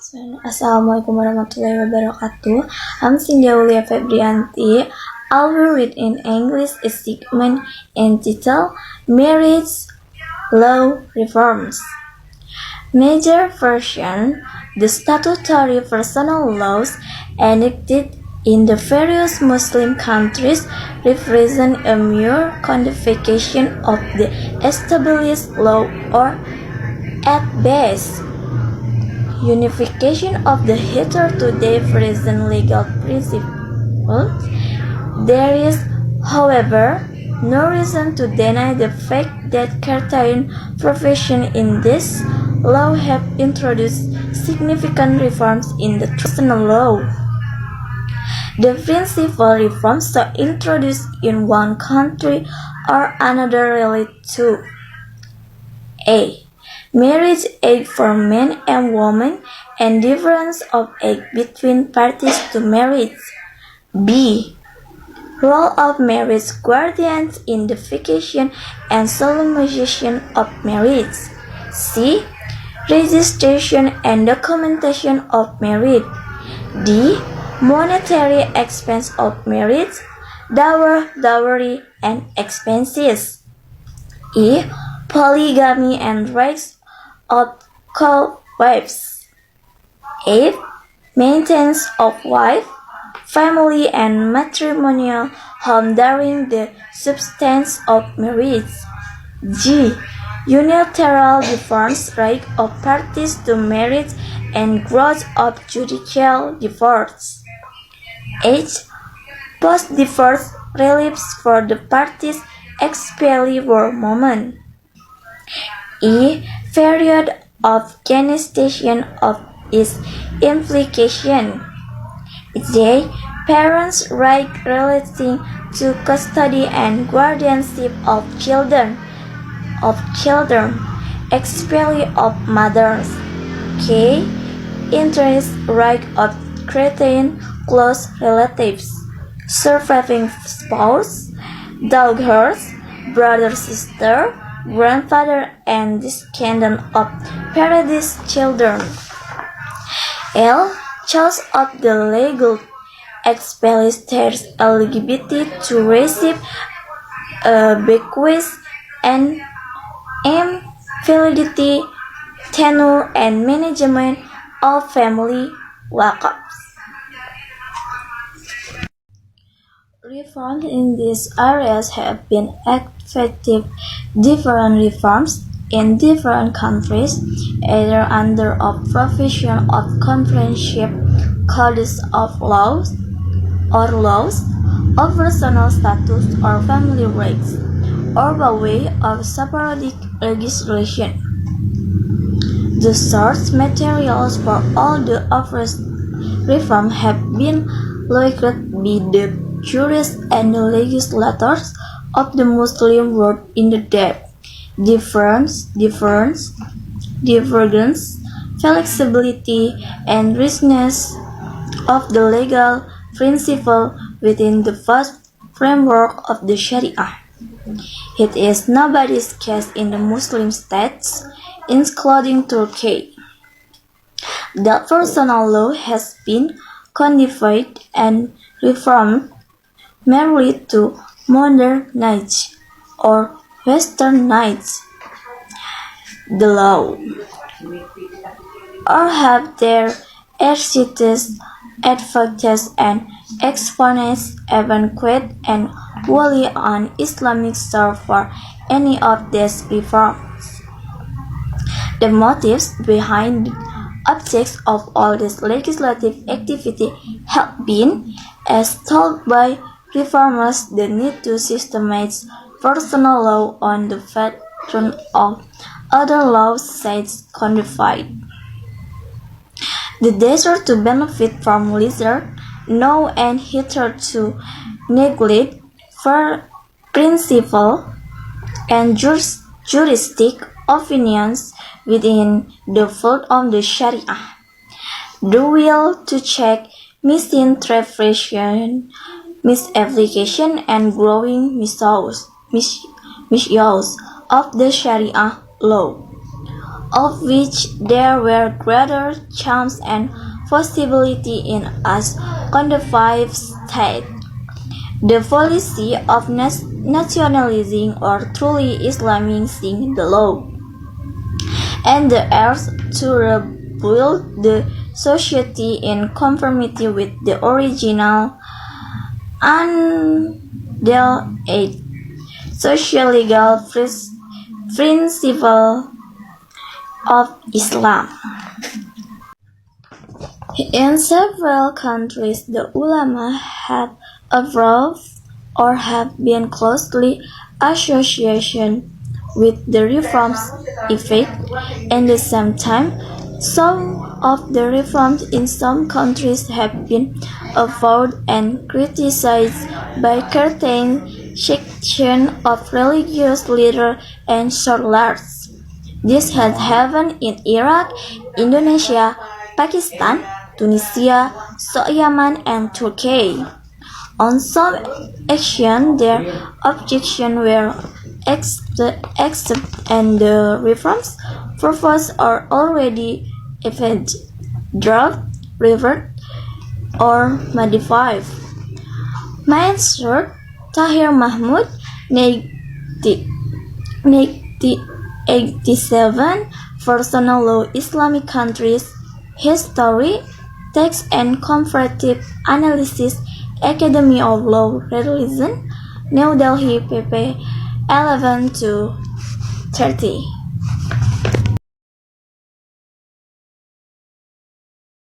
Assalamualaikum warahmatullahi wabarakatuh. I'm Cynthia Aulia Febrianti. I will read in English a segment entitled Marriage Law Reforms. Major version: the statutory personal laws enacted in the various Muslim countries represent a mere codification of the established law or, at best, unification of the hitherto divergent legal principles. There is, however, no reason to deny the fact that certain provisions in this law have introduced significant reforms in the personal law. The principal reforms so introduced in one country or another relate to: A. Marriage age for men and women and difference of age between parties to marriage. B. Role of marriage guardians in the fixation and solemnization of marriage. C. Registration and documentation of marriage. D. Monetary expense of marriage, dowry, and expenses. E. Polygamy and rights of co-wives. 8. Maintenance of wife, family, and matrimonial home during the substance of marriage. G. Unilateral divorce right of parties to marriage and growth of judicial divorce. H. Post-divorce reliefs for the parties, especially for women. E. Period of gestation of its implication. J. Parents' right relating to custody and guardianship of children, especially of mothers. K. Interest right of certain close relatives, surviving spouse, daughters, brother, sister, grandfather, and descendant of paradise children. L. Choice of the legal expellers eligibility to receive a bequest, and M. Validity, tenure, and management of family wakafs. Reforms in these areas have been effective. Different reforms in different countries, either under a provision of comprehensive codes of laws or laws of personal status or family rights, or by way of sporadic legislation. The source materials for all the offers reform have been located by the jurists and the legislators of the Muslim world in the depth, divergence, flexibility, and richness of the legal principle within the vast framework of the Sharia. It is nobody's case in the Muslim states, including Turkey, that personal law has been codified and reformed merely to modernize or westernize the law, or have their excited advocates and exponents evacuate and wholly on Islamic shore for any of these reforms. The motives behind the objects of all this legislative activity have been, as told by reformers, the need to systematize personal law on the pattern of other law sites codified. The desire to benefit from lesser known and hitherto neglected principle and juristic opinions within the fold of the Sharia. The will to check misinterpretation, misapplication, and growing misuse of the Sharia law. of which there were greater chance and possibility in as codified state. The policy of nationalizing or truly Islamizing the law and the urge to rebuild the society in conformity with the original unadulterated social-legal principle of Islam. In several countries, the ulama had evolved or have been closely associated with the reforms effect. At the same time, some of the reforms in some countries have been avowed and criticized by certain sections of religious leaders and scholars. This has happened in Iraq, Indonesia, Pakistan, Tunisia, Yemen, and Turkey. On some actions, their objections were accepted and the reforms proposed are already either dropped, reversed, or modified. Mansur Tahir Mahmud, 1987, Personal Law, Islamic Countries, History, Text and Comparative Analysis, Academy of Law, Religion, New Delhi, pp. 11-30.